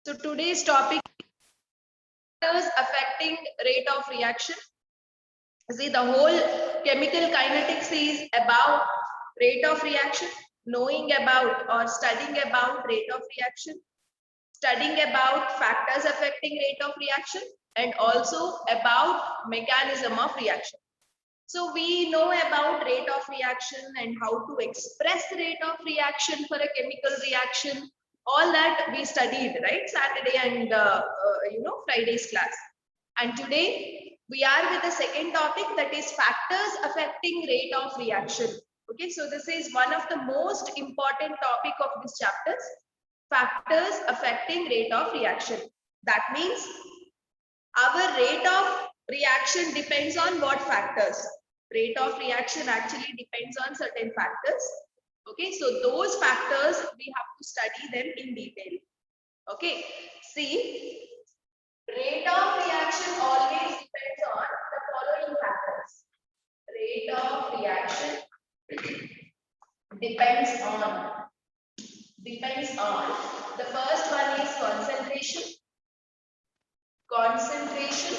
So today's topic is affecting rate of reaction. See, the whole chemical kinetics is about rate of reaction, knowing about or studying about rate of reaction, studying about factors affecting rate of reaction, and also about mechanism of reaction. So we know about rate of reaction and how to express rate of reaction for a chemical reaction. All that we studied, right? Saturday and Friday's class. And today we are with the second topic, that is factors affecting rate of reaction. Okay, so this is one of the most important topic of this chapters, factors affecting rate of reaction. That means our rate of reaction depends on what factors? Rate of reaction actually depends on certain factors. Okay, so those factors we have to study them in detail. Okay, see, rate of reaction always depends on the following factors. Rate of reaction depends on the first one is concentration.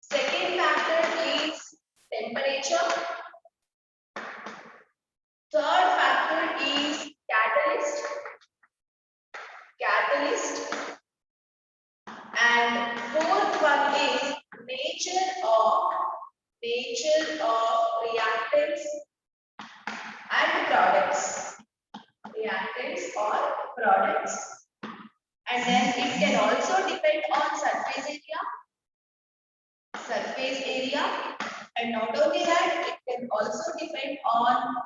Second factor is temperature. Third factor is catalyst. And fourth one is nature of reactants and products. And then it can also depend on surface area, and not only that, it can also depend on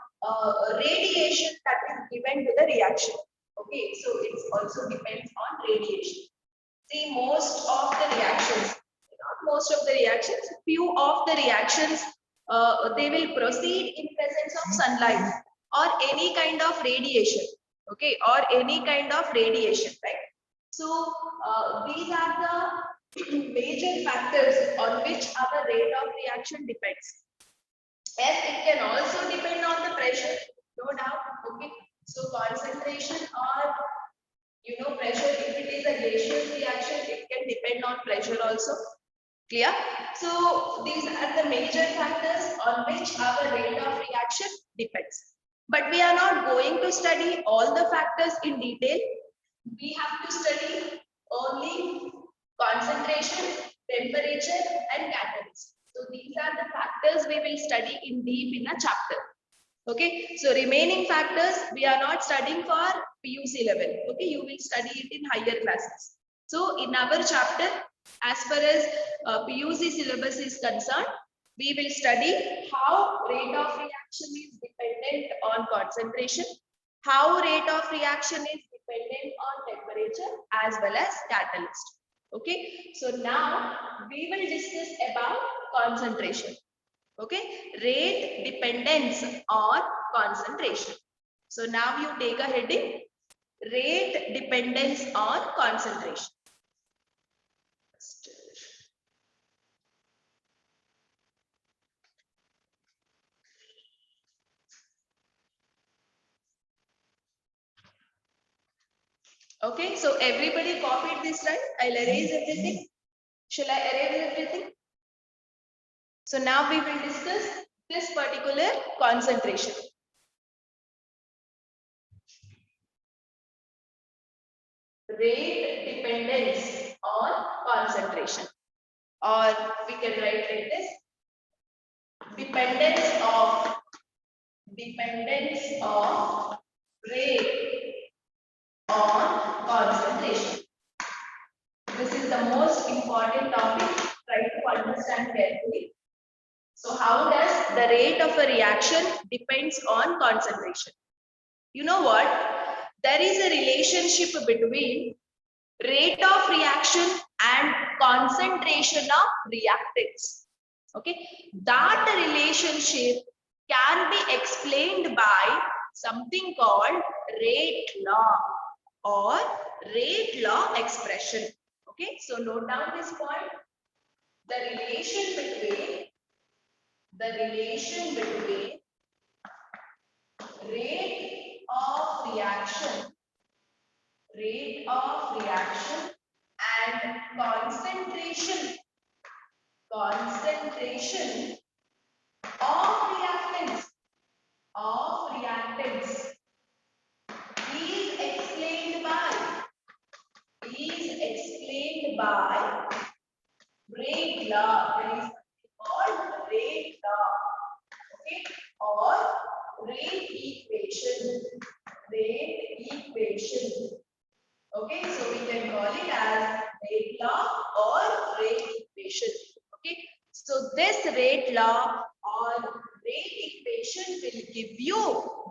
radiation that is given to the reaction. Okay, so it also depends on radiation. See, most of the reactions, not most of the reactions, few of the reactions, they will proceed in presence of sunlight or any kind of radiation. Okay, or any kind of radiation, right? So these are the major factors on which our rate of reaction depends. Yes, it can also depend on the pressure, no doubt. Okay, so concentration or pressure, if it is a gaseous reaction, it can depend on pressure also. Clear? So these are the major factors on which our rate of reaction depends. But we are not going to study all the factors in detail. We have to study only concentration, temperature, and catalyst. So these are the factors we will study in deep in a chapter. Okay, so remaining factors we are not studying for PUC level. Okay, you will study it in higher classes. So in our chapter, as far as PUC syllabus is concerned, we will study how rate of reaction is dependent on concentration, how rate of reaction is dependent on temperature, as well as catalyst. Okay, so now we will discuss about concentration. Okay, rate dependence on concentration. So now you take a heading, rate dependence on concentration. Okay, so everybody copied this, right? I'll erase everything. Shall I erase everything? So now we will discuss this particular concentration. Rate dependence on concentration, or we can write like this: dependence of rate on concentration. This is the most important topic. Try to understand carefully. So how does the rate of a reaction depends on concentration? You know what? There is a relationship between rate of reaction and concentration of reactants. Okay, that relationship can be explained by something called rate law or rate law expression. Okay, so note down this point. The relation between rate of reaction rate of reaction and concentration of reactants is explained by rate law. There is something called rate law, okay, or rate equation. Okay, so we can call it as rate law or rate equation. Okay, so this rate law or rate equation will give you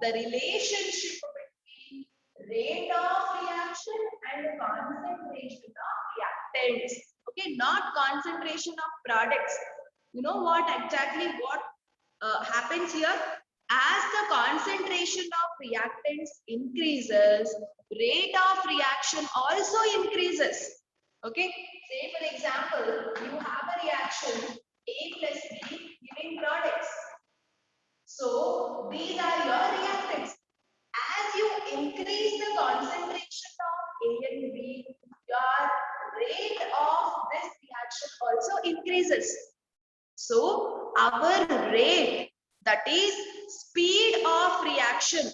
the relationship between rate of reaction and concentration of reactants. Okay, not concentration of products. You know what happens here? As the concentration of reactants increases, rate of reaction also increases. Okay, say for example, you have a reaction A plus B giving products. So these are your reactants. As you increase the concentration of A and B, your rate of this reaction also increases. So our rate, that is speed of reaction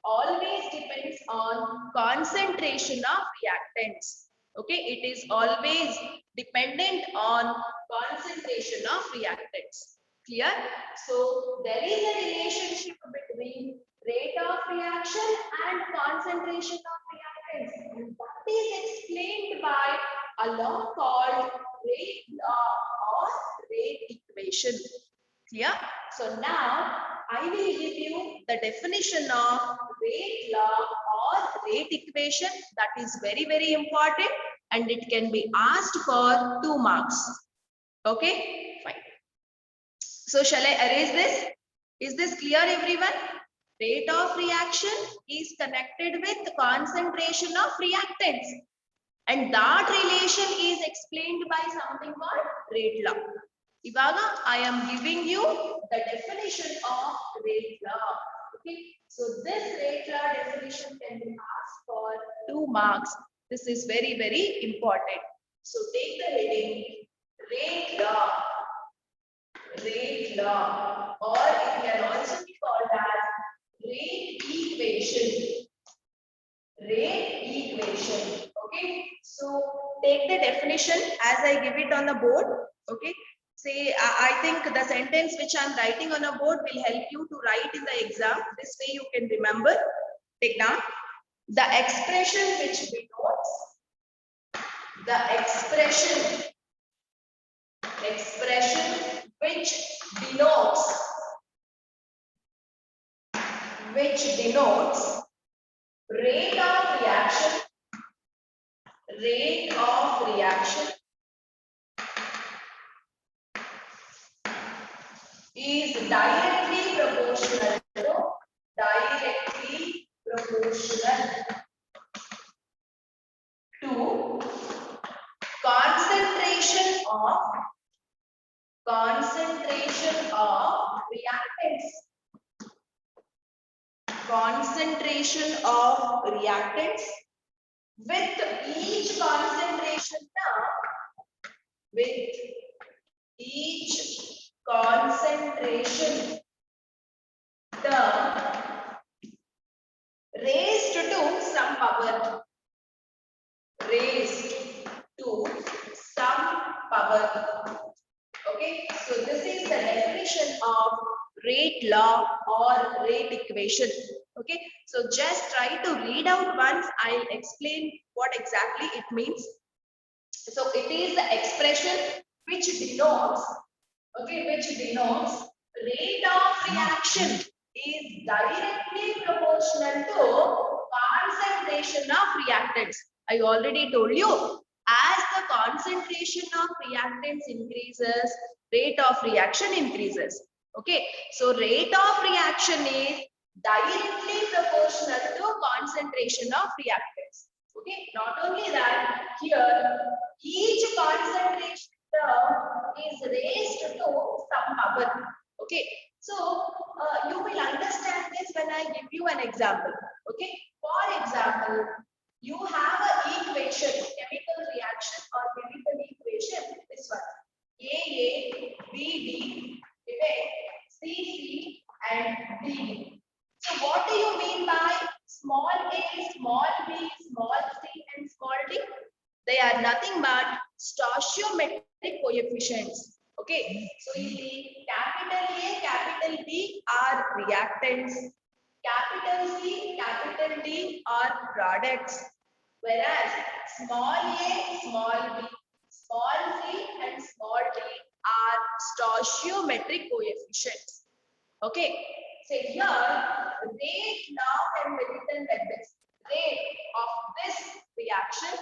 always depends on concentration of reactants. Okay, it is always dependent on concentration of reactants. Clear? So there is a relationship between rate of reaction and concentration of reactants. And that is explained by a law called rate law or rate equation. Clear? So now I will give you the definition of rate law or rate equation. That is very, very important and it can be asked for 2 marks. Okay, fine. So shall I erase this? Is this clear, everyone? Rate of reaction is connected with concentration of reactants. And that relation is explained by something called rate law. Ivaga, I am giving you the definition of rate law. Okay, so this rate law definition can be asked for 2 marks. This is very, very important. So take the heading rate law, or it can also be called as rate equation. Okay, so take the definition as I give it on the board. Okay, say I think the sentence which I'm writing on a board will help you to write in the exam. This way you can remember. Take down the expression which denotes rate of reaction is directly proportional to concentration of reactants with each concentration term raised to some power. Okay, so this is the definition of rate law or rate equation. Okay, so just try to read out once. I'll explain what exactly it means. So it is the expression which denotes rate of reaction is directly proportional to concentration of reactants. I already told you, as the concentration of reactants increases, rate of reaction increases. Okay, so rate of reaction is directly proportional to concentration of reactants. Okay, not only that, here each concentration term is raised to some power. Okay, so you will understand this when I give you an example. Okay, for example, you have an equation, chemical reaction or chemical equation, this one, AA, BD, okay, CC and DD. So what do you mean by small a, small b, small c and small d? They are nothing but stoichiometric coefficients. Okay, so ಇಲ್ಲಿ capital A, capital B are reactants, capital C, capital D are products, whereas small a, small b, small c and small d are stoichiometric coefficients. Okay, so here rate now can be written like this. Rate of this reaction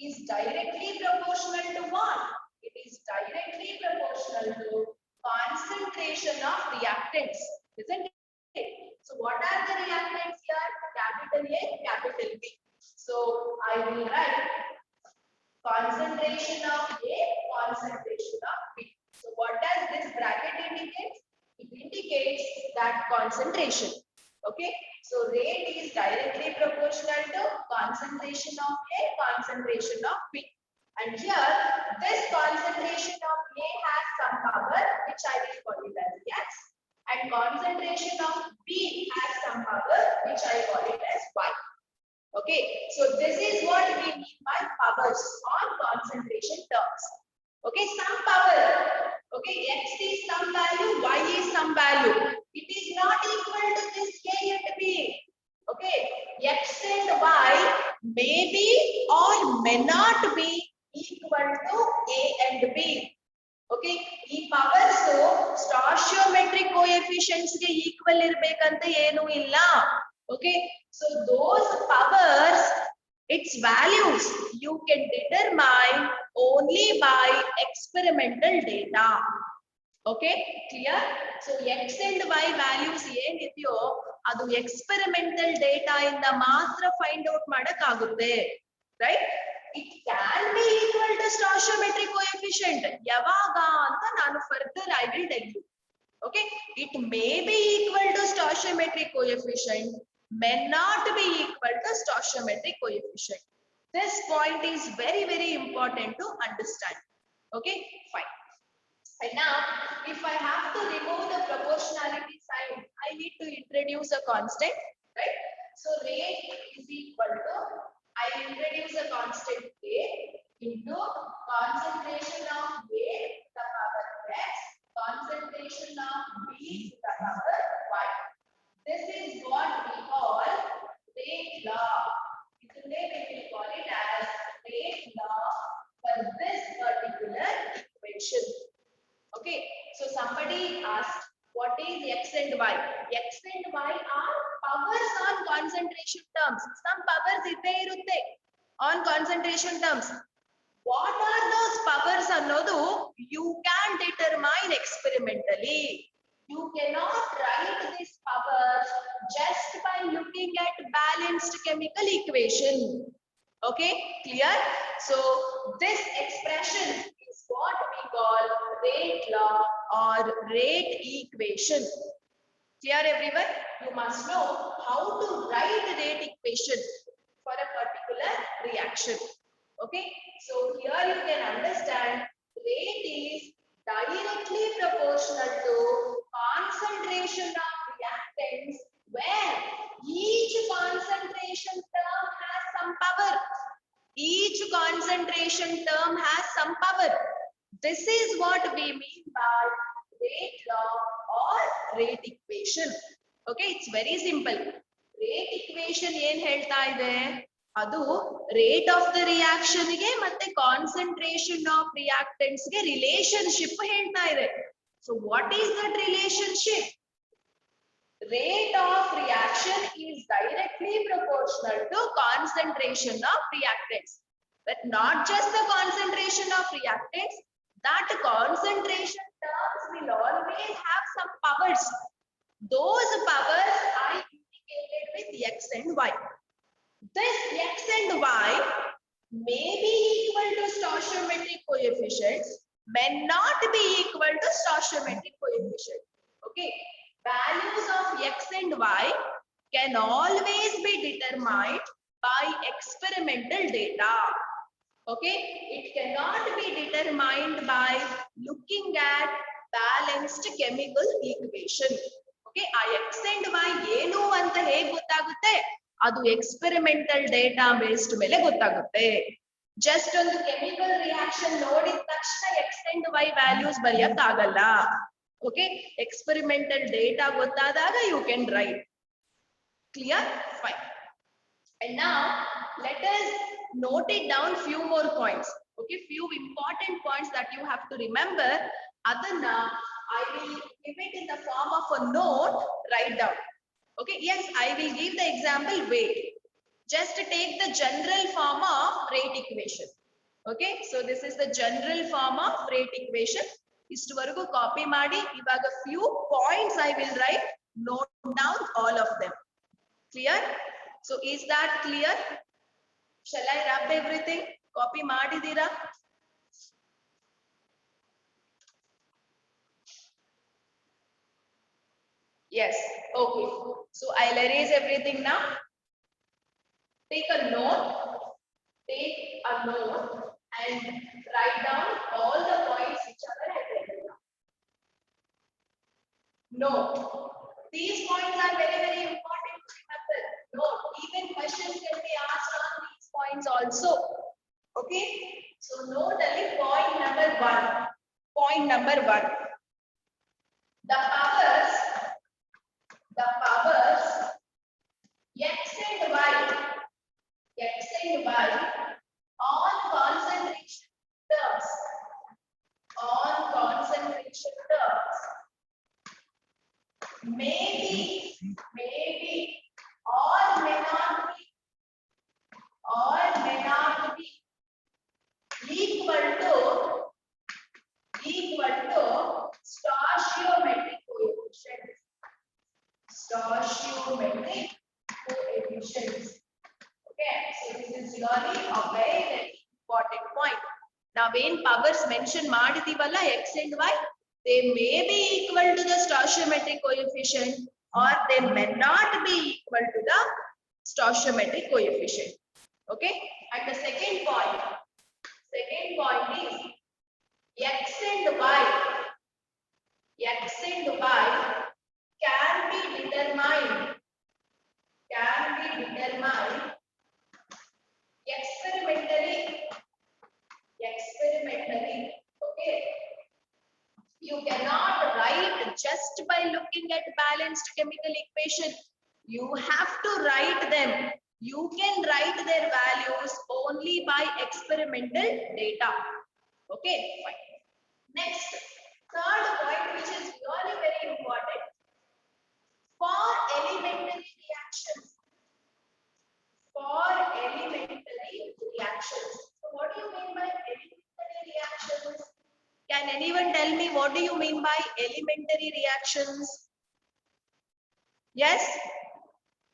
is directly proportional to what? It is directly proportional to concentration of reactants, isn't it? So what are the reactants here? Capital A, capital B. So I will write concentration of A, concentration of B. So what does this bracket indicate? It indicates that concentration. Okay, so rate is directly proportional to concentration of A, concentration of B. And here, this concentration of A has some power, which I will call it as X, and concentration of B has some power, which I call it as Y. Okay, so this is what we mean by powers on concentration terms. Okay, some power. Okay, X is some value, Y is some value. It is not equal to this A and B. Okay, X and Y may be or may not be equal to A and B. Okay, ಈ powers stoichiometric coefficients ಗೆ equal ಇರಬೇಕಂತ ಏನು ಇಲ್ಲ. Okay, so those powers, its values you can determine only by experimental data. Okay, clear? So X and Y values ಏನಿದೆಯೋ ಅದು experimental data ಇಂದ ಮಾತ್ರ find out ಮಾಡಕ್ಕಾಗುತ್ತೆ, right? It can be equal to stoichiometric coefficient. ಯಾವಾಗ ಅಂತ ನಾನು further I will tell you. Okay, it may be equal to stoichiometric coefficient, may not be equal to stoichiometric coefficient. This point is very important to understand. Okay, fine. And now, if I have to remove the proportionality sign, I need to introduce a constant, right? So rate is equal to, I introduce a constant K into concentration of A to the power X, concentration of B to the power Y. This is what we call rate law. Today we will call it as rate law for this particular equation. Okay, so somebody asked, what is X and Y? X and Y are powers on concentration terms. Some powers itte irutte on concentration terms. What are those powers annodu you can determine experimentally. You cannot write these powers just by looking at balanced chemical equation. Okay, clear? So this expression is what we call rate law or rate equation. Clear everyone? You must know how to write rate equation for a particular reaction. Okay, so here you can understand rate is directly proportional to concentration of reactants where each concentration term has some power. Each concentration term has some power. This is what we mean by rate law or rate equation. Okay, it's very simple. Rate equation ಏನ್ ಹೇಳ್ತಾ ಇದೆ? ಅದು rate of the reaction ಗೆ ಮತ್ತೆ concentration of reactants ಗೆ relationship ಹೇಳ್ತಾ ಇದೆ. So what is that relationship? Rate of reaction is directly proportional to concentration of reactants. But not just the concentration of reactants, that concentration terms will always have some powers. Those powers are indicated with X and Y. This X and Y may be equal to stoichiometric coefficients, may not be equal to stoichiometric coefficient. Okay, values of X and Y can always be determined by experimental data. Okay, it cannot be determined by looking at balanced chemical equation. Okay, x and y ಏನು ಅಂತ ಹೇಗೆ ಗೊತ್ತಾಗುತ್ತೆ? ಅದು experimental data based ಮೇಲೆ ಗೊತ್ತಾಗುತ್ತೆ. Just ಒಂದು chemical reaction ನೋಡಿದ ತಕ್ಷಣ x and y values ಬರೆಯಕ್ಕಾಗಲ್ಲ. Okay, experimental data ಗೊತ್ತಾದಾಗ you can write. Clear? Fine. And now let us note it down few more points. Okay, few important points that you have to remember. Adana I will give it in the form of a note, write down. Okay, yes, I will give the example. Wait, just take the general form of rate equation. Okay, so this is the general form of rate equation. Istuvaragu copy ಮಾಡಿ ಇವಾಗ few points I will write, note down all of them. Clear? So is that clear? Shall I wrap everything? Copy ಮಾಡಿದೀರಾ? Yes. Okay. So I'll erase everything now. Take a note. Take a note and write down all the points which are written down. Note. These points are very, very important to remember. Note. Even questions can be asked on these points also. Okay. So note only point number 1. Point number 1. The powers x and y on concentration terms may be or may not be equal to stoichiometric coefficients. Okay, so this is really a very, very important point. Now when powers mention ಮಾಡಿದೀವಲ್ಲ x and y, they may be equal to the stoichiometric coefficient or they may not be equal to the stoichiometric coefficient. Okay, and the second point is x and y can be determined experimentally. Okay, you cannot write just by looking at balanced chemical equation. You have to write them. You can write their values only by experimental data. Okay, fine. Next, third point, which is really very important. For elementary reactions. So what do you mean by elementary reactions? Can anyone tell me what do you mean by elementary reactions? Yes?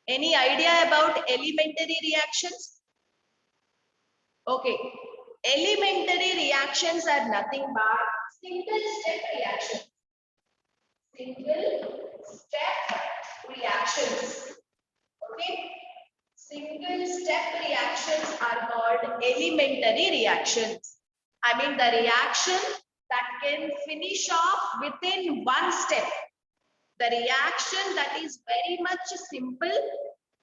Any idea about elementary reactions? Okay. Elementary reactions are nothing but single step reactions. Okay. Single step reactions are called elementary reactions. I mean the reaction that can finish off within one step. The reaction that is very much simple,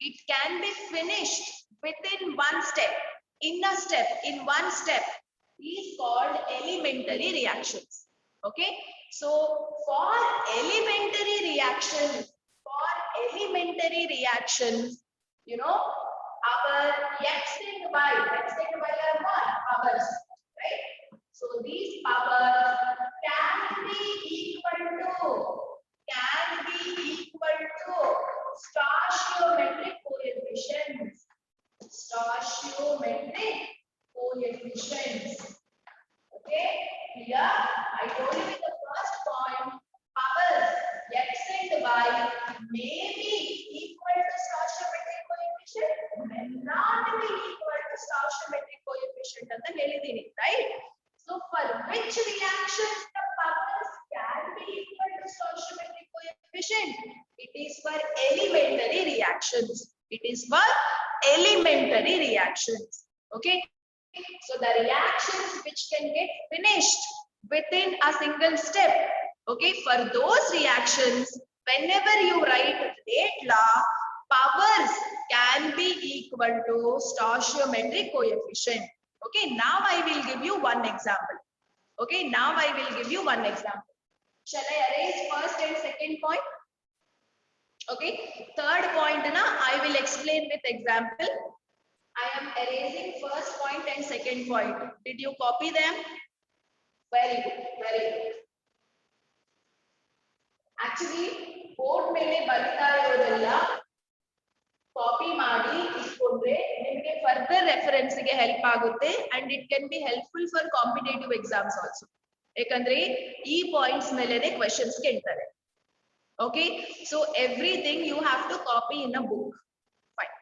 it can be finished within one step. In one step is called elementary reactions. Okay, so for elementary reactions, you know, our x and y are what? Powers, right? So these powers can be equal to stoichiometric coefficients. Okay, clear? I told you in the first point, powers x and y may be equal to stoichiometric coefficient, may not be equal to stoichiometric coefficient ಅಂತ ಹೇಳಿದೀನಿ, right? So for which reactions the powers can be equal to stoichiometric coefficient? It is for elementary reactions. elementary reactions. Okay, so the reactions which can get finished within a single step. Okay, for those reactions, whenever you write rate law, powers can be equal to stoichiometric coefficient. Okay, now I will give you one example. Okay, now I will give you one example. Shall I erase first and second point? Okay, third point na I will explain with example. I am erasing first point and second point. Did you copy them? Very good, very good. Actually, board ಮೇಲೆ ಬರಿತಾ ಇರೋದೆಲ್ಲ copy ಮಾಡಿ ಇಟ್ಕೊಂಡ್ರೆ ನಿಮಗೆ further reference ಗೆ help ಆಗುತ್ತೆ and it can be helpful for competitive exams also. ಯಾಕಂದ್ರೆ ಈ ಪಾಯಿಂಟ್ಸ್ ಮೇಲೆನೆ ಕ್ವೆಶ್ಚನ್ಸ್ ಕೇಳ್ತಾರೆ. Okay, so everything you have to copy in a book. Fine.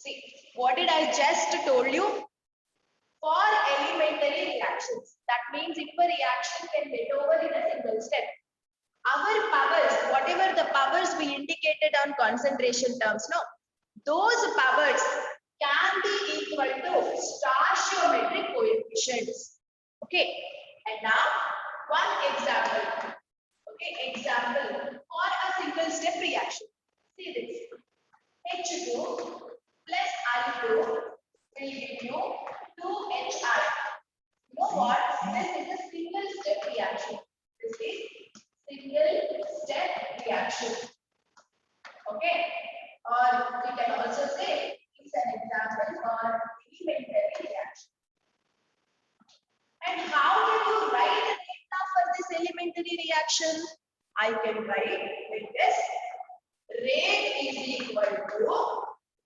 See, what did I just told you? For elementary reactions, that means if a reaction can get over in a single step, our powers, whatever the powers we indicated on concentration terms, no, those powers can be equal to stoichiometric coefficients. Okay, and now one example. Okay, example for a single step reaction. See this. H2 plus I2 will give you 2HI. You know what? This is a single step reaction. This is single step reaction. Okay. Or we can also say it's an example for elementary reaction. And how can you write the data for this elementary reaction? I can write like this. Rate is equal to,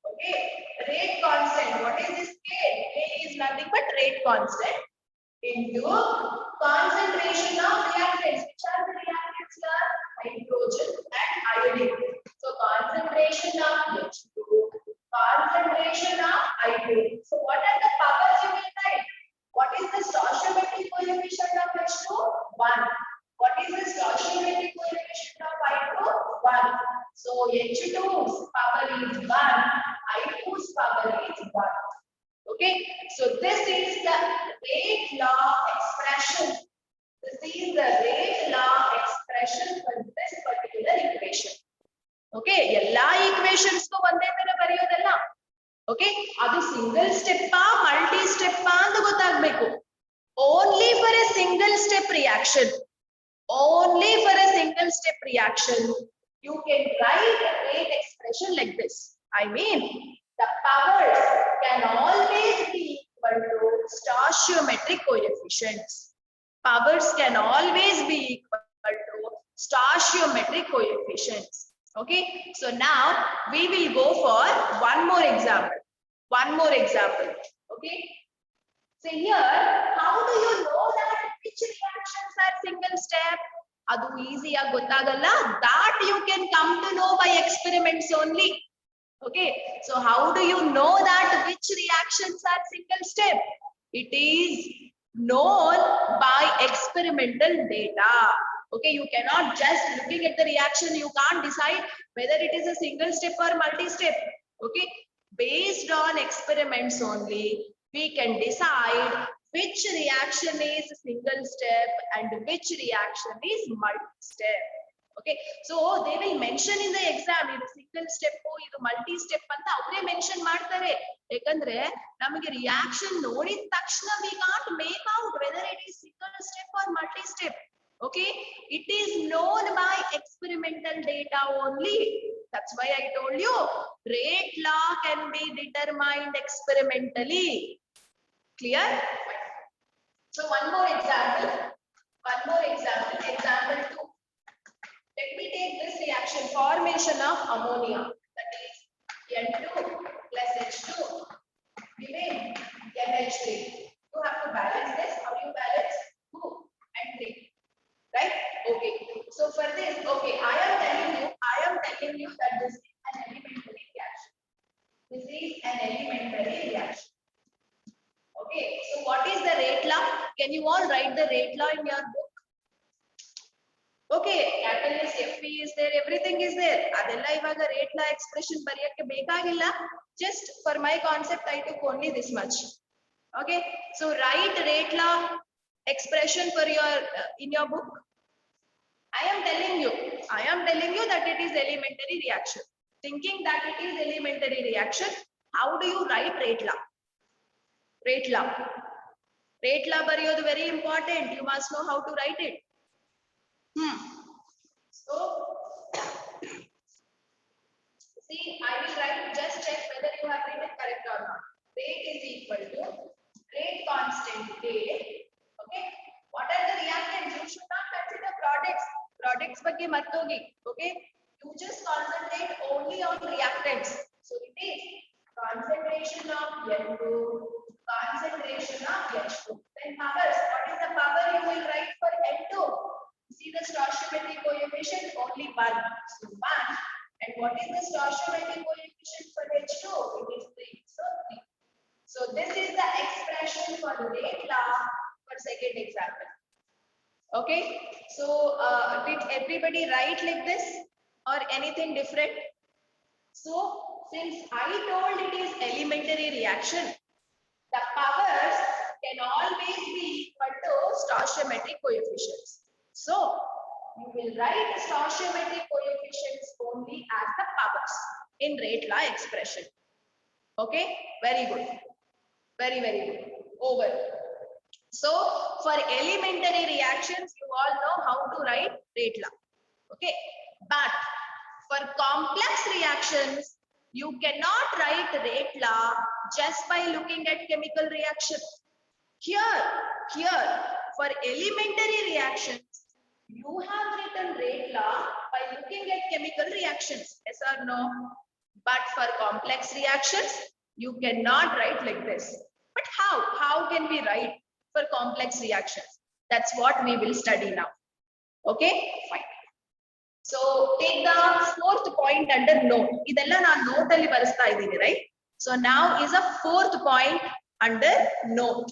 okay, rate constant. What is this K? K is nothing but rate constant into concentration of reactants. Which are the reactants here? Hydrogen and iodine. So concentration of H2, concentration of iodine. So what are the powers you will write? What is the stoichiometric coefficient of H2? 1. What is the stoichiometric coefficient of I2? 1. So H2's power is 1. I2's power is 1. Okay. So this is the rate law expression. This is the rate law expression for this particular equation. Okay. Ella equations ko ಒಂದೇ ತರ ಬರೆಯೋದಲ್ಲ. Okay, ಅದು single step multi step ಅಂತ ಗೊತ್ತಾಗಬೇಕು. Only for a single step reaction, only for a single step reaction, you can write a rate expression like this. I mean, the powers can always be equal to stoichiometric coefficients. Powers can always be equal to stoichiometric coefficients. Okay, so now we will go for one more example. One more example. Okay, so here, how do you know that which reactions are single step? Adu easy ah gottagalla. That you can come to know by experiments only. Okay, so how do you know that which reactions are single step? It is known by experimental data. Okay, you cannot just looking at the reaction, you can't decide whether it is a single step or multi-step. Okay, based on experiments only, we can decide which reaction is single step and which reaction is multi-step. Okay, so they will mention in the exam idu single step idu multi step anta avre mention ಮಾಡ್ತಾರೆ. ಯಾಕಂದ್ರೆ ನಮಗೆ reaction ನೋಡಿದ ತಕ್ಷಣ we can't make out whether it is single step or multi step. Okay, it is known by experimental data only. That's why I told you rate law can be determined experimentally. Clear? So one more example, example 2. Let me take this reaction, formation of ammonia, that is N2 plus H2 giving NH3. You have to balance this. How do you balance? 2 and 3. Right? Okay. So for this, okay, I am telling you that this is an elementary reaction. This is an elementary reaction. Okay. So what is the rate law? Can you all write the rate law in your book? Okay, catalyst FP is there, everything is there. Adella ivaga rate law expression bariyakke bekagilla. Just for my concept I took only this much. Okay, so write rate law expression for your in your book. I am telling you that it is elementary reaction. Thinking that it is elementary reaction, how do you write rate law? Rate law bariyodu very important. You must know how to write it. So, see, I will write, just check whether you have written correct or not. Rate is equal to rate constant K. Okay. What are the reactants? You should not consider products. Products bagge martogi. Okay. You just concentrate only on reactants. So it is concentration of N2, concentration of H2. Then powers. What is the power you will write for N2? See the stoichiometric coefficient only 1. So 1. And what is the stoichiometric coefficient for H2? It is 3. So 3. So this is the expression for the rate law for second example. Okay. So did everybody write like this or anything different? So since I told it is elementary reaction, the powers can always be equal to stoichiometric coefficients. So you will write the stoichiometric coefficients only as the powers in rate law expression. Okay, very good. Very good. Over. So for elementary reactions, you all know how to write rate law. Okay, but for complex reactions, you cannot write rate law just by looking at chemical reaction. Here, for elementary reactions, you have written rate law by looking at chemical reactions. Yes or no? But for complex reactions, you cannot write like this. But how? How can we write for complex reactions? That's what we will study now. Okay, fine. So take the fourth point under note. Idella na note alli barista idini, right? So now is a fourth point under note.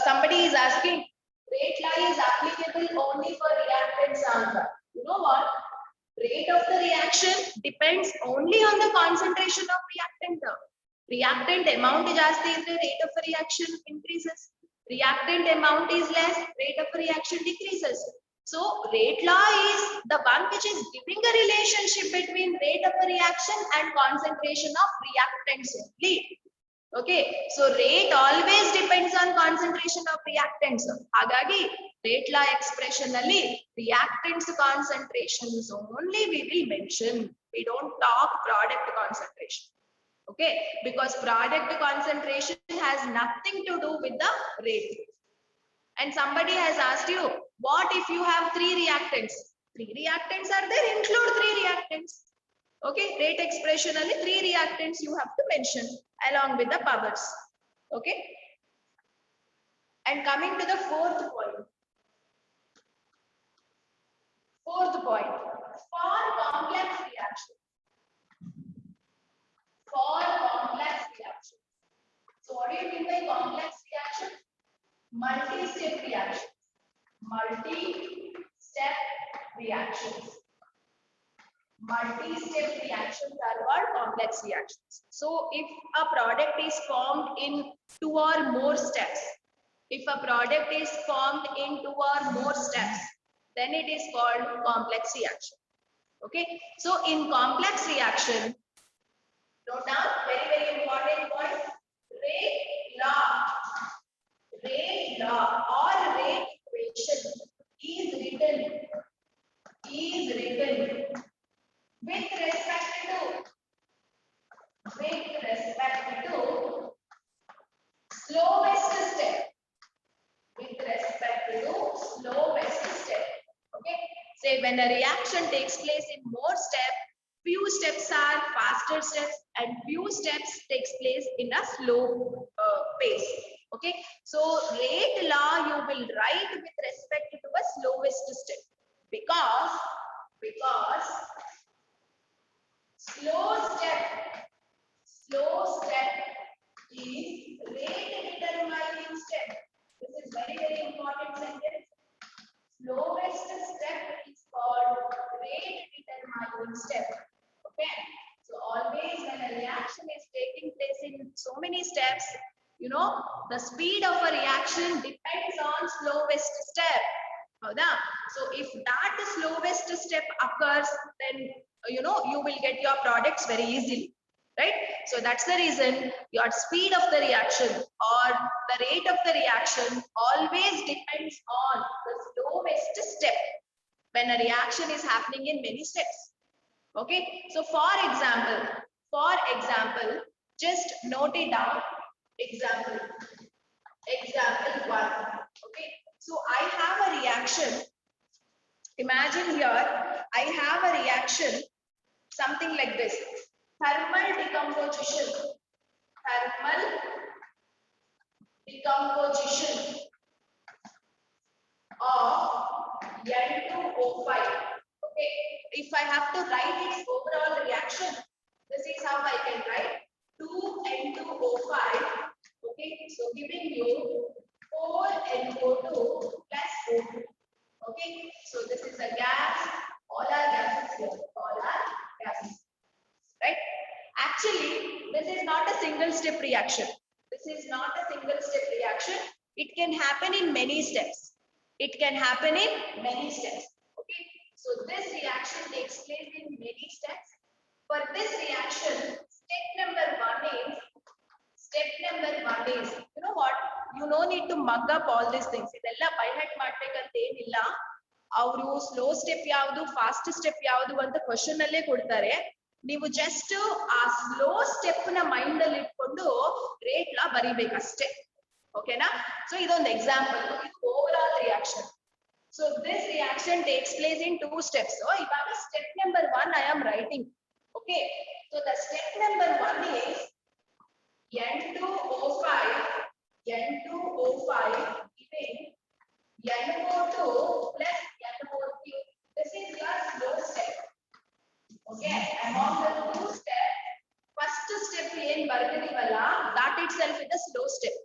Somebody is asking, rate law is applicable only for reactants answer. You know what? Rate of the reaction depends only on the concentration of reactant. Reactant amount is jasti is the rate of reaction increases. Reactant amount is less, rate of reaction decreases. So rate law is the one which is giving a relationship between rate of a reaction and concentration of reactants only. Okay, so rate always depends on concentration of reactants. Hagagi rate law expression alli reactants concentrations only we will mention. We don't talk product concentration. Okay, because product concentration has nothing to do with the rate. And somebody has asked you, what if you have 3 reactants? 3 reactants are there, include 3 reactants. Okay, rate expression only 3 reactants you have to mention along with the powers. Okay, and coming to the fourth point. For complex reaction. So what do you mean by complex reaction? Multi-step reactions. Multi-step reactions are called complex reactions. So if a product is formed in 2 or more steps, then it is called complex reaction. Okay, so in complex reaction, note down very important point, rate law or rate equation is written with respect to slowest step. Okay, say when a reaction takes place in more steps, few steps are faster steps and few steps takes place in a slow pace. Okay, so rate law you will write with respect to a slowest step, because slow step is rate determining step. This is very important sentence. place in so many steps, you know, the speed of a reaction depends on slowest step. So if that slowest step occurs, then you know you will get your products very easily, right? So that's the reason your speed of the reaction or the rate of the reaction always depends on the slowest step when a reaction is happening in many steps. Okay, so for example, just note it down. Example 1. Okay, so I have a reaction. Imagine here, I have a reaction, something like this. Thermal decomposition of N2O5. Okay, if I have to write its overall reaction, this is how I can write 2N2O5. Okay, so giving you 4NO2 plus O2. Okay, so this is a gas. All are gases here. All are gases. Right? Actually, this is not a single step reaction. This is not a single step reaction. It can happen in many steps. It can happen in many steps. Okay, so this reaction takes place in many steps. For this reaction, step number one is, you know what? You no need to mug up all these things. Idella by heart ಮಾಡ್ಬೇಕಂತ ಏನಿಲ್ಲ. ಅವರು slow step ಯಾವುದು fast step ಯಾವುದು ಅಂತ question ಅಲ್ಲೇ ಕೊಡ್ತಾರೆ. ನೀವು just ಆ ಸ್ಲೋ ಸ್ಟೆಪ್ ನ ಮೈಂಡ್ ಅಲ್ಲಿ ಇಟ್ಕೊಂಡು ರೇಟ್ ಲಾ ಬರಿಬೇಕಷ್ಟೇ. ಓಕೆನಾ? ಸೊ ಇದೊಂದು ಎಕ್ಸಾಂಪಲ್. ಇದು over all reaction. So this reaction takes place in 2 steps. So ivaga step number 1 I am writing. Okay, so the step number 1 is N2O5 giving NO2 plus NO3. This is your slow step. Okay, among the 2 steps, first step ಏನ್ ಬರ್ತಿದೀವಲ್ಲ that itself is the slow step.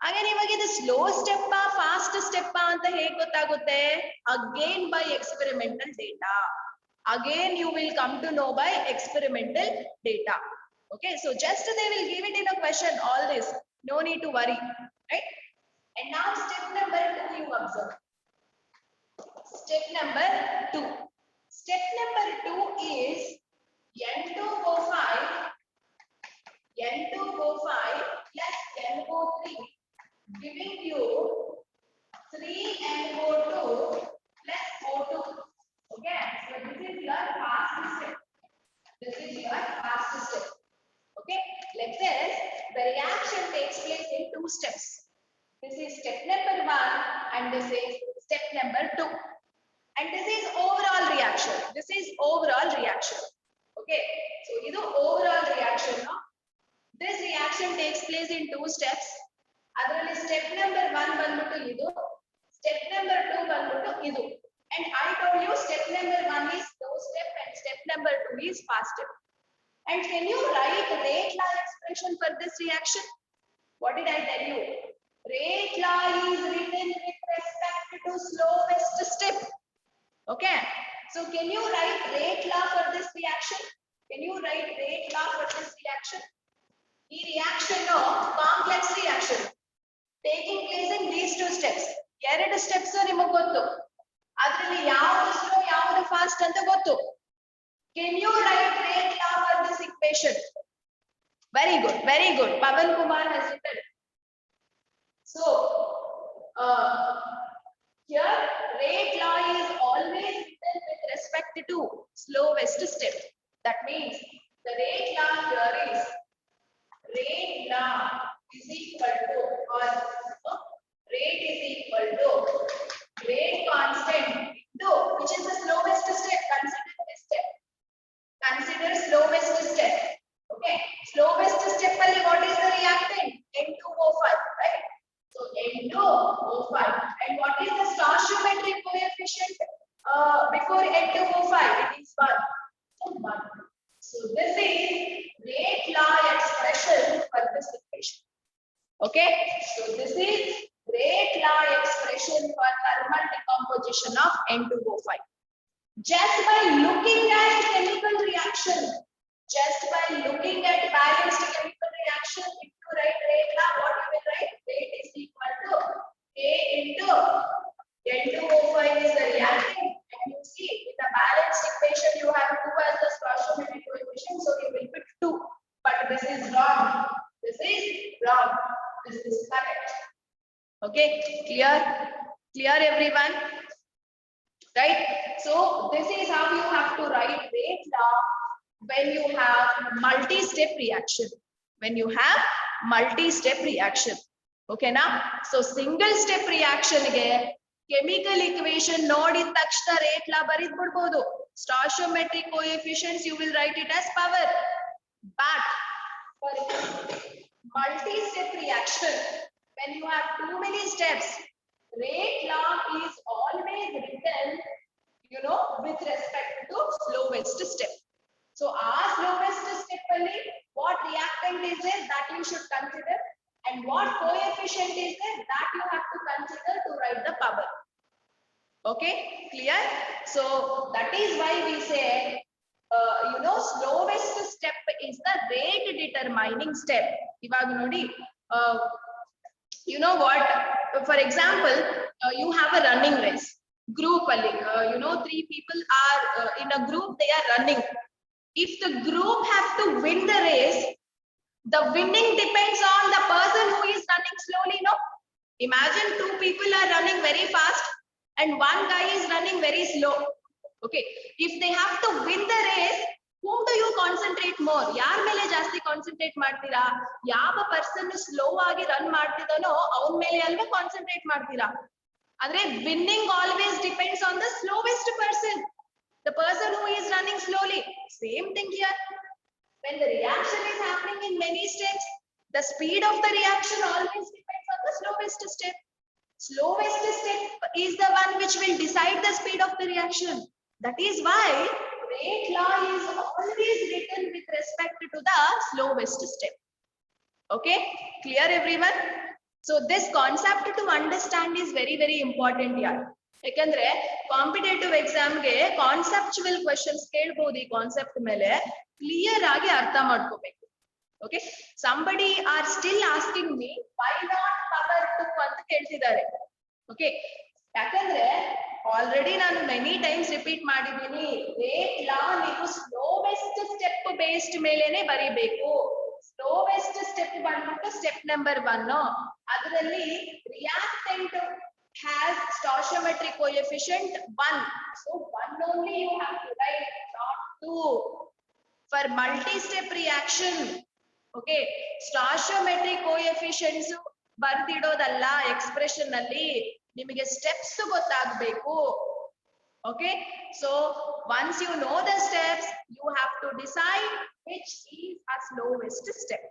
ಹಾಗೆ ಇವಾಗ ಇದು slow step fast step ಅಂತ ಹೇಗೆ ಗೊತ್ತಾಗುತ್ತೆ? Again by experimental data. Again you will come to know by experimental data. Okay, so just they will give it in a question, all this, no need to worry, right? And now step number 2 you observe. Step number 2 is N2O5 plus NO3 giving you 3NO2 plus O2. Okay, so this is your fast step. Okay, like this, the reaction takes place in 2 steps. This is step number 1 and this is step number 2. And this is overall reaction. Okay, so this is overall reaction. No? This reaction takes place in 2 steps. Adರಲ್ಲಿ step number 1 ಬಂದ್ಬಿಟ್ಟು ಇದು, step number 2 ಬಂದ್ಬಿಟ್ಟು ಇದು. And I told you step number 1 is slow step and step number 2 is fast step. And can you write rate law expression for this reaction? What did I tell you? Rate law is written with respect to slowest step. Okay, so can you write rate law for this reaction? The reaction no complex reaction taking place in these 2 steps. ಎರಡು steps ನಿಮಗೆ ಗೊತ್ತು, ಅದರಲ್ಲಿ ಯಾವುದು slow ಯಾವುದು fast ಅಂತ ಗೊತ್ತು. Can you write rate law for this equation? Very good. Pavan Kumar has written. So here rate law is always written with respect to slowest step. That means the rate law here is rate law is equal to, or rate is equal to rate constant into which is the slowest step. Consider slowest step. Okay, slowest step only what is the reactant? N2O5, right? So N2O5, and what is the stoichiometric coefficient before N2O5? It is 1. So this is rate law expression for this equation. Okay, so this is rate law expression for thermal decomposition of N2O5. Just by looking at chemical reaction, just by looking at balanced chemical this is wrong. This is wrong. This is correct. Okay, clear everyone, right? So this is how you have to write rate law when you have multi-step reaction. When you have multi-step reaction. Okay now? So single step reaction ge chemical equation nodid takshana rate law barid bidabodu. Stoichiometric coefficients you will write it as power. But for multi-step reaction, when you have too many steps, rate law is always written, you know, with respect to slowest step. So our slowest step only, what reactant is there that you should consider, and what coefficient is there that you have to consider to write the power. Okay, clear? So that is why we say, you know, slowest step is the rate determining step. Ivaga nodi, you know what? For example, you have a running race group. You know, 3 people are in a group. They are running. If the group have to win the race, the winning depends on the person who is running slowly. No, imagine 2 people are running very fast and one guy is running very slow. Okay, if they have to win the race, whom do you concentrate more? Yaar mele jasti concentrate ಮಾಡ್ತೀರಾ? ಯಾವ person slow ಆಗಿ run ಮಾಡ್ತಿದಾನೋ ಅವನ ಮೇಲೆ ಅಲ್ವಾ concentrate ಮಾಡ್ತೀರಾ? ಅಂದ್ರೆ winning always depends on the slowest person, the person who is running slowly. Same thing here. When the reaction is happening in many steps, the speed of the reaction always depends on the slowest step. Slowest step is the one which will decide the speed of the reaction. That is why rate law is always written with respect to the slowest step. Okay, clear everyone? So this concept to understand is very, very important here. ಯಾಕಂದ್ರೆ competitive ಎಕ್ಸಾಮ್ಗೆ conceptual questions ಕೇಳಬಹುದು. ಈ concept ಮೇಲೆ clear ಆಗಿ ಅರ್ಥ ಮಾಡ್ಕೋಬೇಕು. Okay, somebody are still asking me why not power 2 ಅಂತ ಕೇಳ್ತಿದ್ದಾರೆ. ಓಕೆ, ಯಾಕಂದ್ರೆ ಆಲ್ರೆಡಿ ನಾನು ಮೆನಿ ಟೈಮ್ಸ್ ರಿಪೀಟ್ ಮಾಡಿದ್ದೀನಿ, ರೇಟ್ ಲಾ ನೀವು ಸ್ಲೋವೆಸ್ಟ್ ಸ್ಟೆಪ್ ಬೇಸ್ಡ್ ಮೇಲೆನೆ ಬರೀಬೇಕು. ಸ್ಲೋವೆಸ್ಟ್ ಸ್ಟೆಪ್ ಬಂದ್ಬಿಟ್ಟು ಸ್ಟೆಪ್ ನಂಬರ್ 1. ಅದರಲ್ಲಿ reactant has stoichiometric coefficient 1. So 1 only you have to write, not 2. For multi-step reaction, okay, stoichiometric coefficients ಬರ್ದಿಡೋದಲ್ಲ ಎಕ್ಸ್ಪ್ರೆಷನ್ ಅಲ್ಲಿ, ನಿಮಗೆ ಸ್ಟೆಪ್ಸ್ ಗೊತ್ತಾಗಬೇಕು. Okay, so once you know the steps, you have to decide which is a slowest step.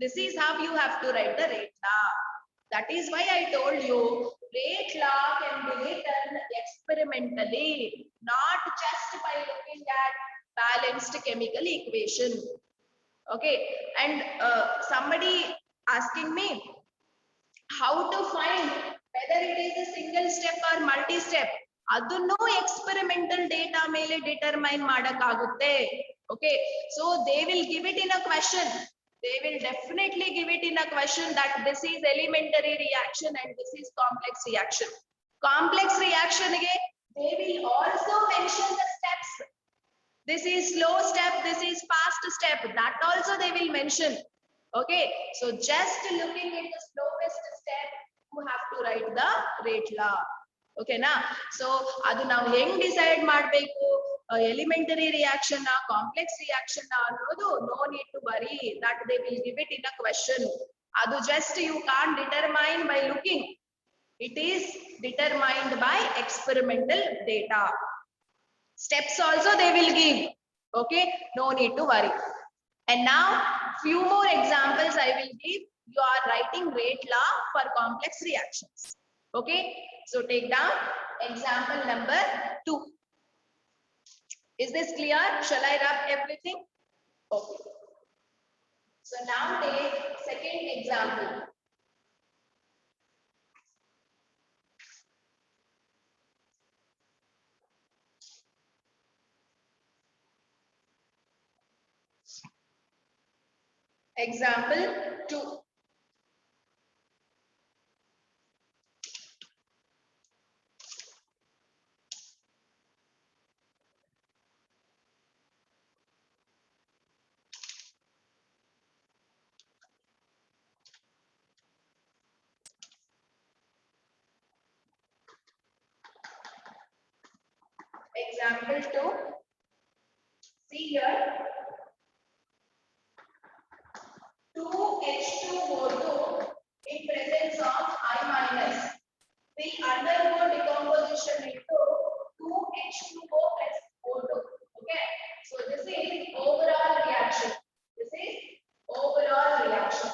This is how you have to write the rate law. That is why I told you rate law can be written experimentally, not just by looking at balanced chemical equation. Okay, and somebody asking me how to find whether it is a single step or multi-step. Adunno experimental data mele determine madakagutte. Okay, so they will give it in a question. They will definitely give it in a question that this is elementary reaction and this is complex reaction. Complex reaction again, they will also mention the steps. This is slow step, this is fast step, that also they will mention. Okay, so just looking at the slowest step, you have to write the rate law. Okay na? So adu ನಾವು ಹೆಂಗ್ decide ಮಾಡಬೇಕು, elementary reaction na complex reaction na ಅನ್ನೋದು no need to worry, that they will give it in a question. adu just you can't determine by looking, it is determined by experimental data. Steps also they will give. Okay, no need to worry. And now few more examples I will give. You are writing rate law for complex reactions. Okay, so take down example number 2. Is this clear? Shall I rub everything? Okay. So now take second example. Example 2. Example 2. See here. 2H2O2 in presence of I minus will undergo decomposition into 2H2O plus O2. Okay. So this is overall reaction. This is overall reaction.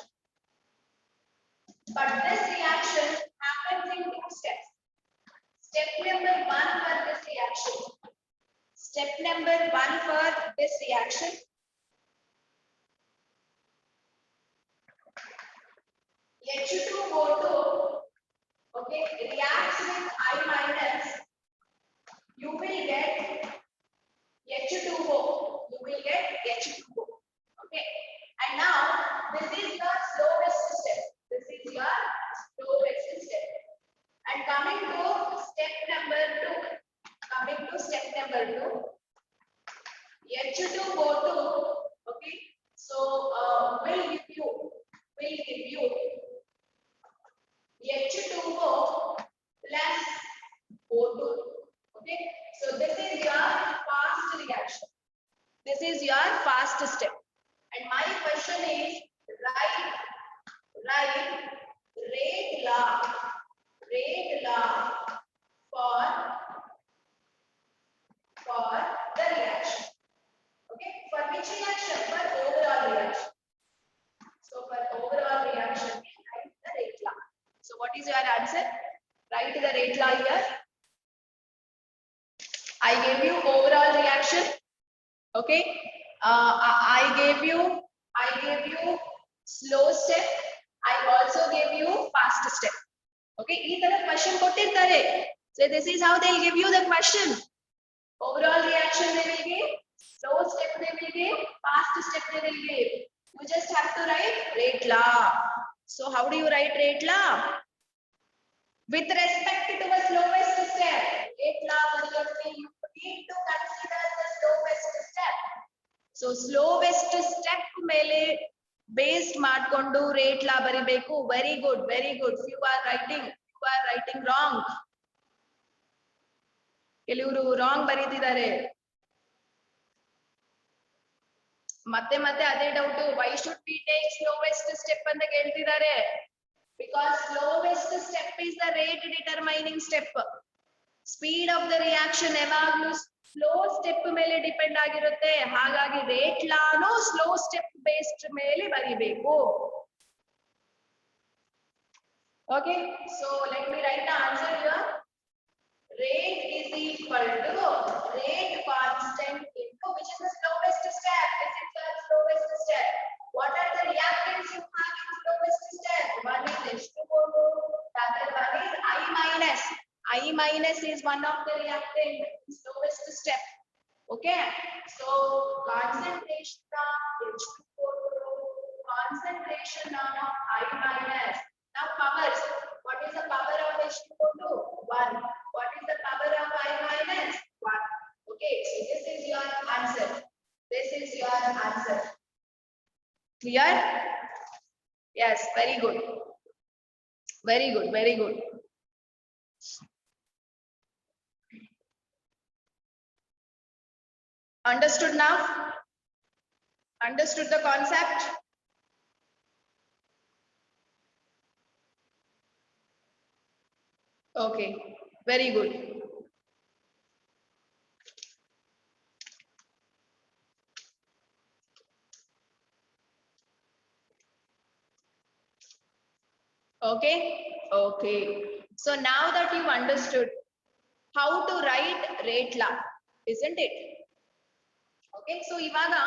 But this reaction happens in 2 steps. Step number 1 for this reaction. Step number 1 for this reaction. H2O2, okay, reacts with I minus. You will get H2O. You will get H2O. Okay. And now this is your slowest step. This is your slowest step. And coming to step number 2. Coming to step number 2. H2O2. Okay. So will give you H2O plus O2. Okay. So this is your fast reaction. This is your fast step. And my question is write rate law for the reaction. Okay, for which reaction? For overall reaction. So for overall reaction, write the rate law. So what is your answer? Write the rate law here. I gave you overall reaction. Okay. I gave you slow step. I also gave you fast step. Okay. This question kottirtare. So this is how they'll give you the question. Overall reaction they will give, slow step they will give, fast step they will give. You just have to write rate law. So how do you write rate law? With respect to the slowest step, rate law you need to consider the slowest step. So slowest step mele based madkondu rate law baribeku. Very good, very good. You are writing wrong. ಕೆಲವರು wrong ಬರೀತಿದ್ದಾರೆ. ಮತ್ತೆ ಅದೇ doubt. Why should we take slowest step ಅಂತ ಕೇಳ್ತಿದ್ದಾರೆ. Because slowest step is the rate determining step. Speed of the reaction ಯಾವಾಗ್ಲೂ slow step ಮೇಲೆ depend ಆಗಿರುತ್ತೆ. ಹಾಗಾಗಿ rate lawn slow step based ಮೇಲೆ ಬರಿಬೇಕು. Okay, so let me right the answer here. Rate is equal to rate constant into which is the slowest step. This is the slowest step. What are the reactants you have in slowest step? One is H2O2, the other one is I minus. I minus is one of the reactant in slowest step. Okay, so concentration of H2O2, concentration of I minus. Now powers. What is the power of H2O2? 1. What is the power of I minus? 1. Okay, so this is your answer. This is your answer. Clear? Yes, very good. Very good, very good. Understood now? Understood the concept? Okay, very good. Okay, okay. So now that you've understood how to write rate law, isn't it? Okay, so ivaga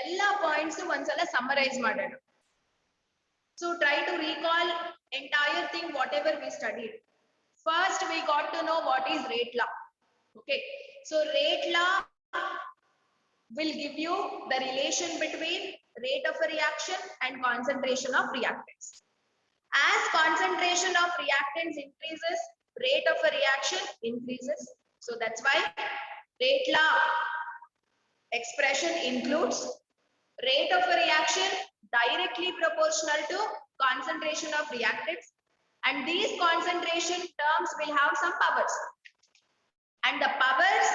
ella points ondsala summarize madana. So try to recall entire thing whatever we studied. First, we got to know what is rate law. Okay, so rate law will give you the relation between rate of a reaction and concentration of reactants. As concentration of reactants increases, rate of a reaction increases. So that's why rate law expression includes rate of a reaction directly proportional to concentration of reactants. And these concentration terms will have some powers. and the powers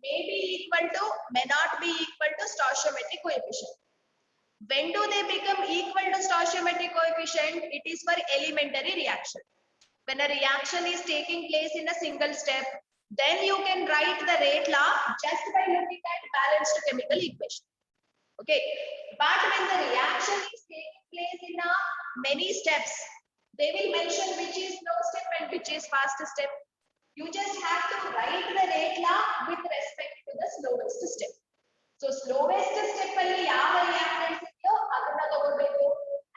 may be equal to, may not be equal to stoichiometric coefficient. When do they become equal to stoichiometric coefficient? It is for elementary reaction. When a reaction is taking place in a single step, then you can write the rate law just by looking at balanced chemical equation. Okay, but when the reaction is taking place in a many steps, they will mention which is slow step and which is fast step. You just have to write the rate law with respect to the slowest step. So slowest step alli yav reactants idyo adana tagobekku,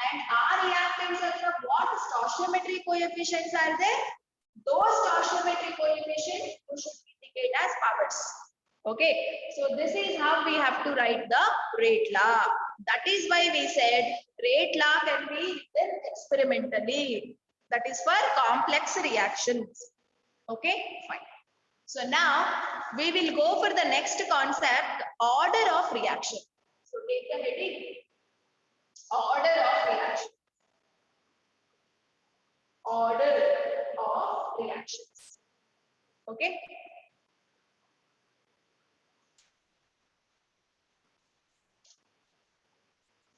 and our reactants are what stoichiometric coefficients are there, those stoichiometric coefficients you should indicate as powers. Okay, so this is how we have to write the rate law. That is why we said rate law can be written experimentally. That is for complex reactions. Okay, fine. So now we will go for the next concept, order of reaction. So take the heading, order of reaction. Order of reactions. Okay.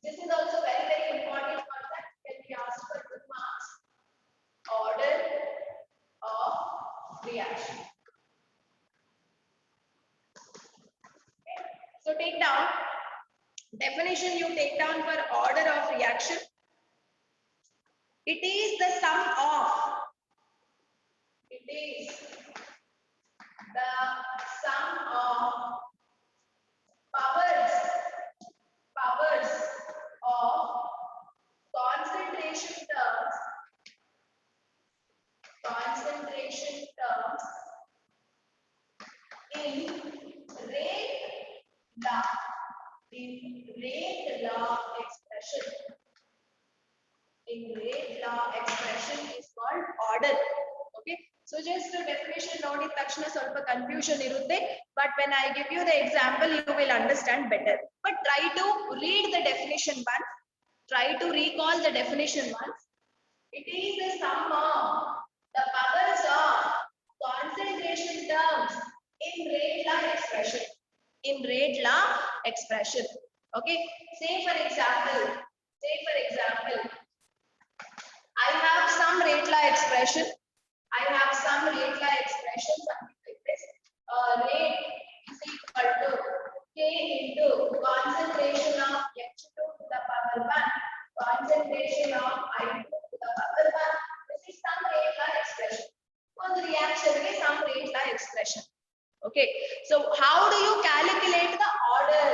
This is also very, very important concept. Can be asked for good marks. Order of reaction. Okay. So take down definition. You take down for order of reaction. It is the sum of. It is the sum of powers of concentration terms in rate law expression. In rate law expression is called order. Okay, so just the definition nodi takshana ಸ್ವಲ್ಪ confusion irutte, but when I give you the example you will understand better. But try to read the definition once, try to recall the definition once. It is the sum of the powers of concentration terms in rate law expression. In rate law expression. Okay, say for example, I have some rate law expression. Something like this. Rate is equal to K into concentration of H2 to the power 1, concentration of I2 to the power 1. This is some rate law expression. For the reaction, is some rate law expression. Okay, so how do you calculate the order?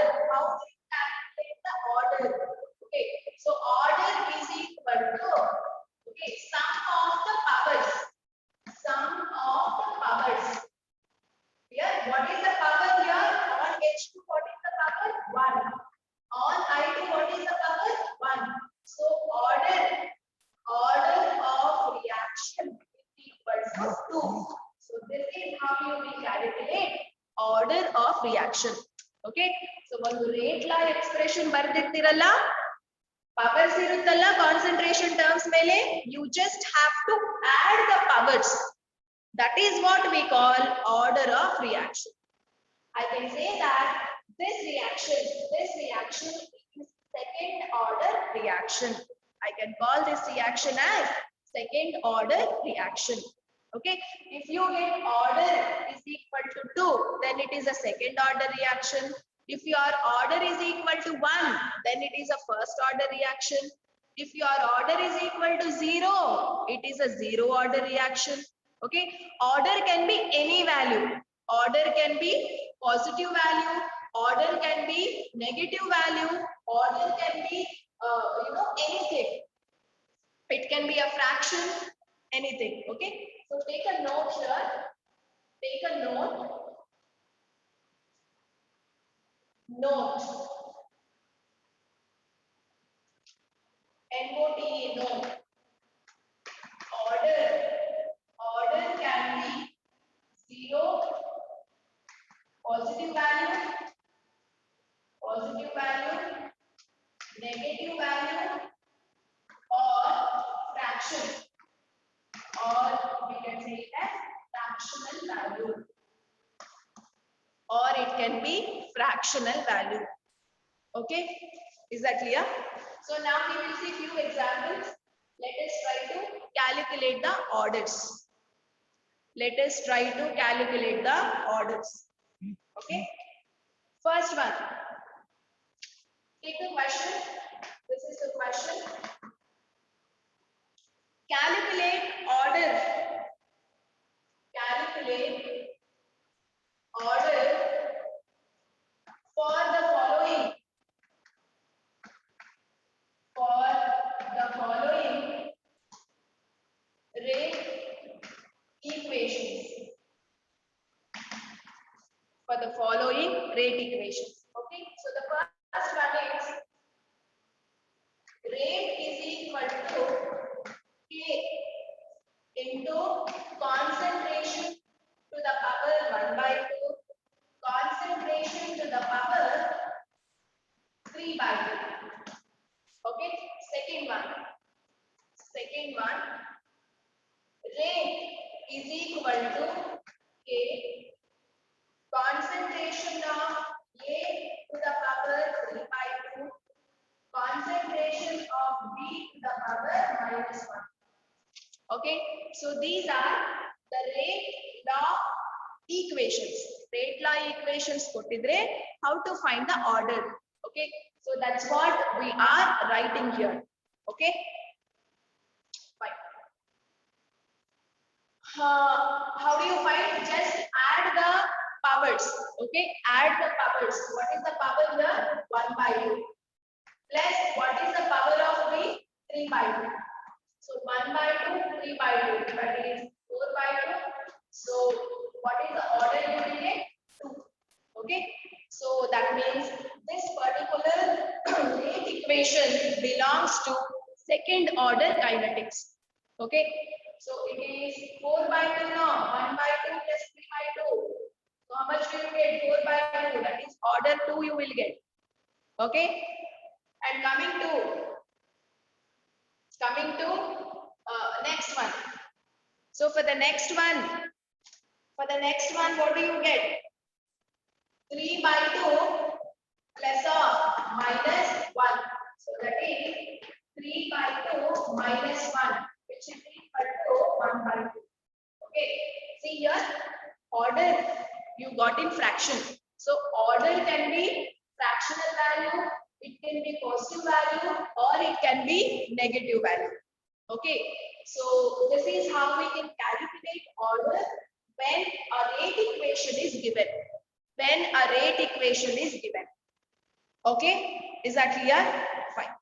Okay, so order is equal to, okay, sum of the powers. Here, what is the power here? On H2, what is the power? 1. On I2, what is the power? 1. So order of reaction is equal to 2. So this is how you will calculate order of reaction. Okay, so one rate law expression bardirtiralla, powers iruttalla concentration terms mele, you just have to add the powers. That is what we call order of reaction. I can say that this reaction is second order reaction. I can call this reaction as second order reaction. Okay, if you get order is equal to 2, then it is a second order reaction. If your order is equal to 1, then it is a first order reaction. If your order is equal to 0, it is a zero order reaction. Okay, order can be any value. Order can be positive value, order can be negative value, order can be anything. It can be a fraction, anything. Okay, so take a note here. Take a note. Note. N-O-T-E, note. Order can be 0, positive value, negative value, or fraction, or we can say it as fractional value. or it can be fractional value. Okay, is that clear? So now we will see few examples. Let us try to calculate the orders. Let us try to calculate the orders. Okay, first one. Take the question. This is the question. Calculate order. Calculate order for the following. For the following rate equations. For the following rate equations. Okay, so the first one is rate is equal to K into concentration to the power 1 by 2, concentration to the power 3 by 2. Okay, second one, rate is equal to K concentration of A to the power 3 by 2, concentration of B to the power -1. Okay, so these are the rate law equations. Rate law equations kottidre how to find the order. Okay, so that's what we are writing here. Okay, fine. How do you find? Just add the powers. Okay, add the powers. What is the power here? 1 by 2. Plus what is the power of B? 3 by 2. So 1 by 2, 3 by 2. That is 4 by 2. So what is the order you will get? 2. Okay. So that means this particular rate equation belongs to second order kinetics. Okay. So it is 4 by 2 now. 1 by 2 plus 3 by 2. So how much will you get? 4 by 2. That is order 2 you will get. Okay. And coming to next one. So for the next one, what do you get? 3 by 2 plus or minus 1. So that is 3 by 2 minus 1, which is equal to 1 by 2. Okay. See here, order you got in fraction. So order can be fractional value, it can be positive value, or it can be negative value. Okay. So this is how we can calculate order when a rate equation is given. When a rate equation is given. Okay. Is that clear? Fine.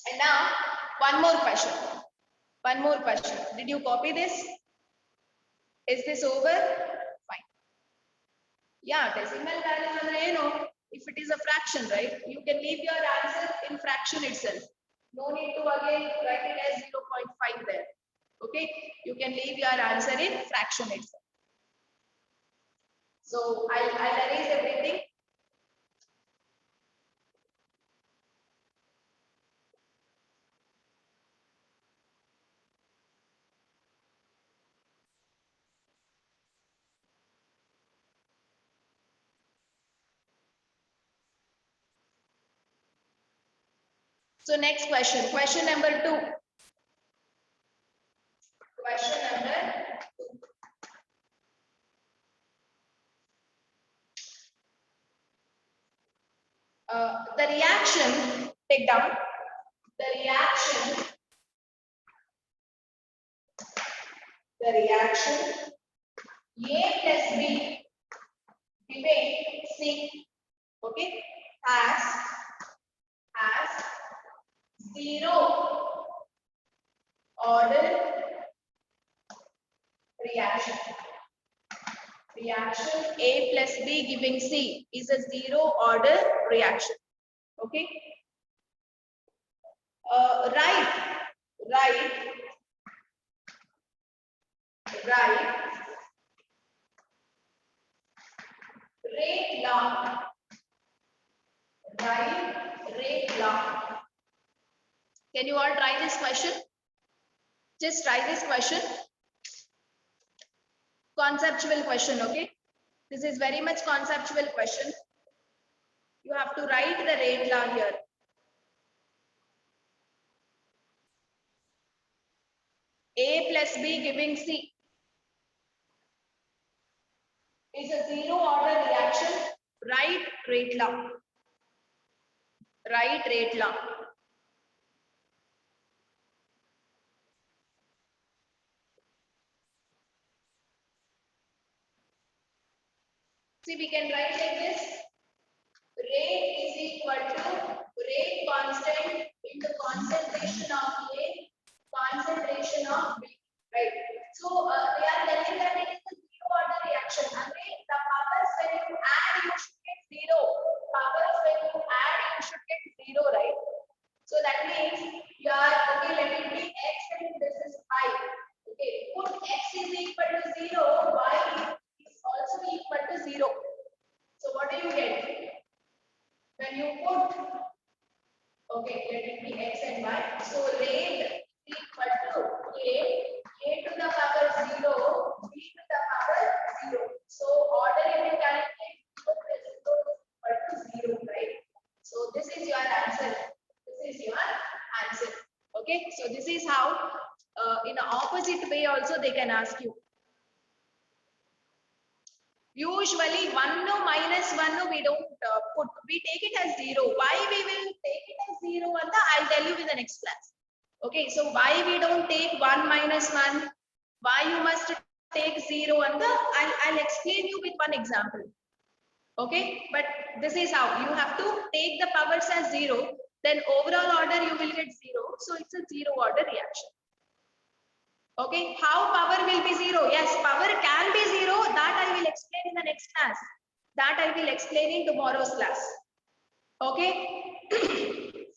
And now one more question. One more question. Did you copy this? Is this over? Fine. Yeah, decimal value andre eno. If it is a fraction, right? You can leave your answer in fraction itself. No need to again write it as 0.5 there. Okay. You can leave your answer in fraction itself. So I'll erase everything. So next question, question number 2. Question number 2. The reaction, take down, the reaction A plus B giving C, okay, has 0 order reaction. Reaction A plus B giving C is a 0 order reaction. Okay. Right. Rate law. Rate law. Can you all try this question? Just try this question. Conceptual question, okay? This is very much conceptual question. You have to write the rate law here. A plus B giving C is a zero order reaction. Write rate law. Write rate law. See, we can write like this. Rate is equal to rate constant into concentration of A, concentration of B. Right. So they are telling that it is a zero order reaction. Again, the powers when you add, you should get zero. Powers when you add, you should get zero, right? So that means you are okay. Let it be x and this is 5. Okay. Put x is equal to 0. Y is also equal to 0. So what do you get? When you put, okay, let it be x and y. So rate is equal to a to the power 0, b to the power 0. So order you can calculate is equal to 0, right? So this is your answer. This is your answer. Okay, so this is how in an opposite way also they can ask you. Usually 1 minus 1 we don't put, we take it as 0. Why we will take it as 0 and I'll tell you in the next class. Okay, so why we don't take 1 minus 1, why you must take 0 and I'll explain you with one example. Okay, but this is how you have to take the powers as 0, then overall order you will get 0. So it's a zero order reaction. Okay, how power will be 0? Yes, power can be 0. That I will explain in the next class. That I will explain in tomorrow's class. Okay,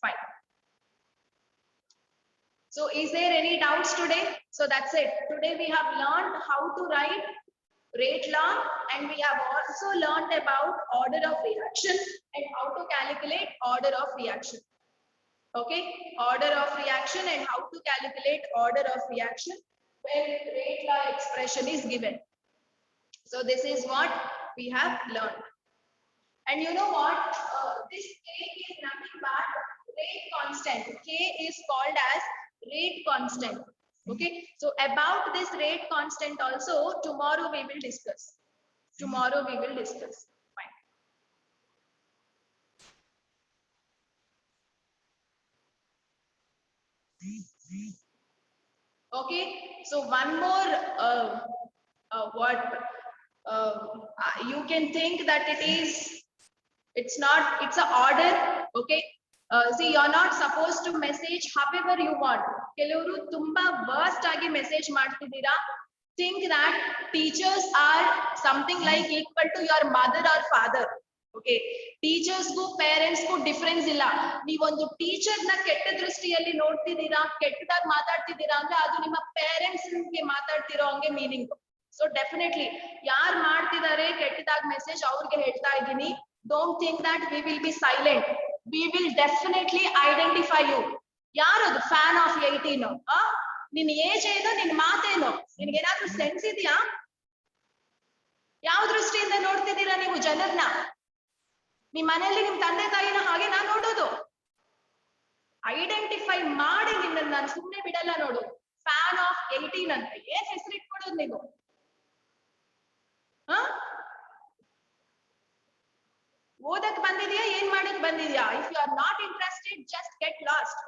fine. So is there any doubts today? So that's it. Today we have learned how to write rate law and we have also learned about order of reaction and how to calculate order of reaction. Okay, order of reaction and how to calculate order of reaction when rate law expression is given. So this is what we have learned. And you know what? This K is nothing but rate constant. K is called as rate constant. Okay. So about this rate constant also tomorrow we will discuss. Tomorrow we will discuss. Fine. Okay. So one more you can think that it's not, it's an order. Okay. See, you're not supposed to message however you want. Keluru tumba worst agi message ಮಾಡ್ತಿದ್ದೀರಾ. Think that teachers are something like equal to your mother or father. Okay, teachers go parents go difference illa. ನೀವೊಂದು teacher ನ ಕೆಟ್ಟ ದೃಷ್ಟಿಯಲ್ಲಿ ನೋಡ್ತಿದ್ದೀರಾ, ಕೆಟ್ಟದಾಗಿ ಮಾತಾಡ್ತಿದ್ದೀರಾ ಅಂದ್ರೆ ಅದು ನಿಮ್ಮ ಪೇರೆಂಟ್ಸ್ ಗೆ ಮಾತಾಡ್ತಿರೋ ಹಂಗೆ ಮೀನಿಂಗ್. ಸೊ ಡೆಫಿನೆಟ್ಲಿ ಯಾರು ಮಾಡ್ತಿದ್ದಾರೆ ಕೆಟ್ಟದಾಗಿ ಮೆಸೇಜ್ ಅವ್ರಿಗೆ ಹೇಳ್ತಾ ಇದ್ದೀನಿ. Don't think that we will be silent. We will definitely identify you. ಯಾರದು ಫ್ಯಾನ್ ಆಫ್ 18? ನಿನ್ನ ಏಜ್ ಏನು, ನಿನ್ನ ಮಾತೇನು, ನಿನ್ಗೇನಾದ್ರೂ ಸೆನ್ಸ್ ಇದೆಯಾ? ಯಾವ ದೃಷ್ಟಿಯಿಂದ ನೋಡ್ತಿದ್ದೀರಾ ನೀವು ಜನರನ್ನ? ನಿಮ್ ಮನೆಯಲ್ಲಿ ನಿಮ್ ತಂದೆ ತಾಯಿನ ಹಾಗೆ ನಾನ್ ನೋಡೋದು. ಐಡೆಂಟಿಫೈ ಮಾಡಿ ನಿನ್ನ ನಾನು ಸುಮ್ಮನೆ ಬಿಡಲ್ಲ ನೋಡು. ಫ್ಯಾನ್ ಆಫ್ 18 ಅಂತ ಏನ್ ಹೆಸರು ಇಟ್ಕೊಡೋದು ನೀವು? ಓದಕ್ ಬಂದಿದ್ಯಾ, ಏನ್ ಮಾಡಕ್ ಬಂದಿದ್ಯಾ? If you are not interested just get lost.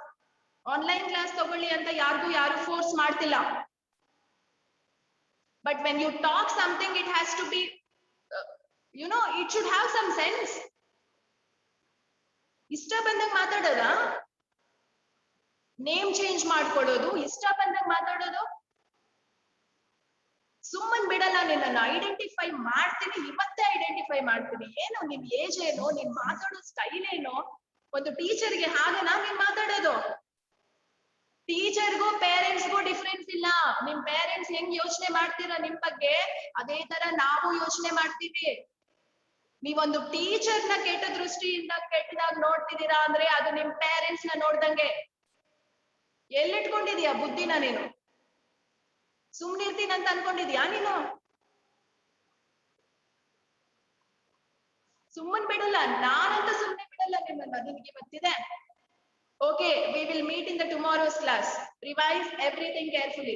Online class ತಗೊಳ್ಳಿ ಅಂತ ಯಾರು ಫೋರ್ಸ್ ಮಾಡ್ತಿಲ್ಲ. But when you talk something, it has to be, it should have some sense. ಇಷ್ಟ ಬಂದಾಗ ಮಾತಾಡೋದ, ನೇಮ್ ಚೇಂಜ್ ಮಾಡ್ಕೊಳ್ಳೋದು, ಇಷ್ಟ ಬಂದಾಗ ಮಾತಾಡೋದು. ಸುಮ್ಮನ್ ಬಿಡಲ್ಲ ನಿನ್ನನ್ನು. ಐಡೆಂಟಿಫೈ ಮಾಡ್ತೀನಿ, ಇವತ್ತೇ ಐಡೆಂಟಿಫೈ ಮಾಡ್ತೀನಿ. ಏನು ನಿನ್ ಏಜ್ ಏನೋ, ನಿನ್ ಮಾತಾಡೋ ಸ್ಟೈಲ್ ಏನೋ, ಒಂದು ಟೀಚರ್ಗೆ ಹಾಗನಾ ನೀನ್ ಮಾತಾಡೋದು? ಟೀಚರ್ಗೂ ಪೇರೆಂಟ್ಸ್ಗೂ ಡಿಫ್ರೆನ್ಸ್ ಇಲ್ಲ. ನಿಮ್ ಪೇರೆಂಟ್ಸ್ ಹೆಂಗ್ ಯೋಚನೆ ಮಾಡ್ತೀರಾ ನಿಮ್ ಬಗ್ಗೆ, ಅದೇ ತರ ನಾವು ಯೋಚನೆ ಮಾಡ್ತೀವಿ. ನೀವೊಂದು ಟೀಚರ್ನ ಕೆಟ್ಟ ದೃಷ್ಟಿಯಿಂದ ಕೆಟ್ಟದಾಗಿ ನೋಡ್ತಿದ್ದೀರಾ ಅಂದ್ರೆ ಅದು ನಿಮ್ ಪೇರೆಂಟ್ಸ್ ನ ನೋಡ್ದಂಗೆ. ಎಲ್ಲಿಟ್ಕೊಂಡಿದ್ಯಾ ಬುದ್ಧಿನ ನೀನು? ಸುಮ್ನಿರ್ತೀನಂತ ಅನ್ಕೊಂಡಿದ್ಯಾ ನೀನು? ಸುಮ್ಮನ್ ಬಿಡಲ್ಲ, ನಾನಂತ ಸುಮ್ಮನೆ ಬಿಡಲ್ಲ ನಿಮ್ಮನ್ನ, ಅದು ನಿಮಗೆ ಗೊತ್ತಿದೆ. Okay, we will meet in the tomorrow's class. Revise everything carefully.